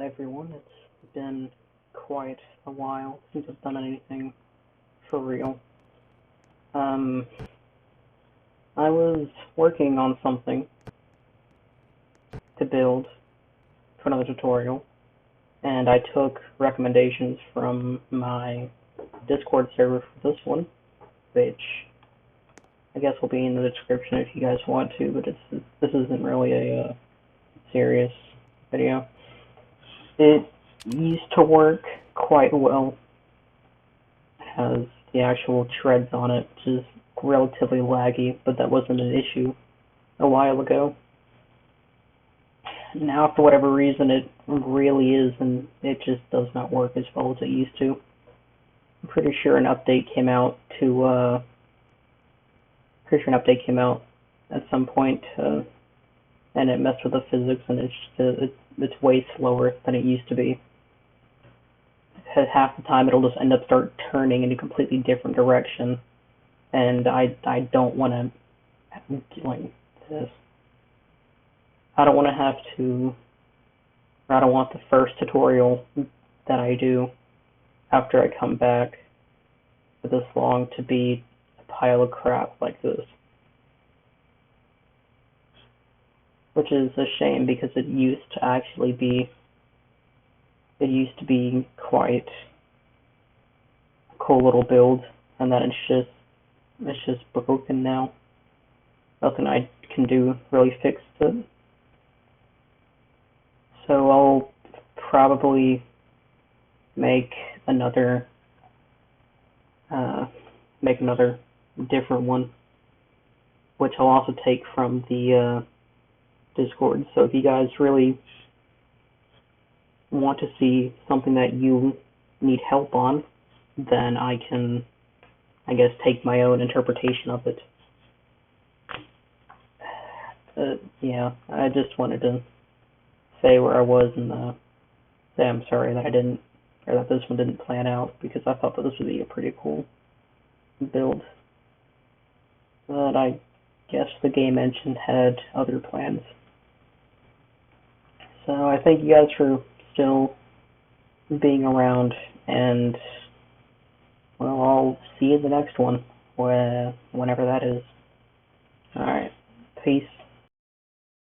everyone. It's been quite a while since I've done anything for real. Um, I was working on something to build for another tutorial, and I took recommendations from my Discord server for this one, which I guess will be in the description if you guys want to, but this isn't really a serious video. It used to work quite well. It has the actual treads on it, which is relatively laggy, but that wasn't an issue a while ago. Now, for whatever reason, it really is, and it just does not work as well as it used to. I'm pretty sure an update came out at some point, and it messed with the physics, and it's way slower than it used to be. Half the time it'll just end up start turning in a completely different direction, and I don't want to like this. I don't want to have to. I don't want the first tutorial that I do after I come back for this long to be a pile of crap like this. Which is a shame because it used to be quite a cool little build, and then it's just broken now. Nothing I can do really fix it. So I'll probably make another different one, which I'll also take from the Discord. So if you guys really want to see something that you need help on, then I can, I guess, take my own interpretation of it. Yeah, I just wanted to say where I was and say I'm sorry that that this one didn't plan out, because I thought that this would be a pretty cool build. But I guess the game engine had other plans. So I thank you guys for still being around, and well, I'll see you in the next one, whenever that is. Alright, peace.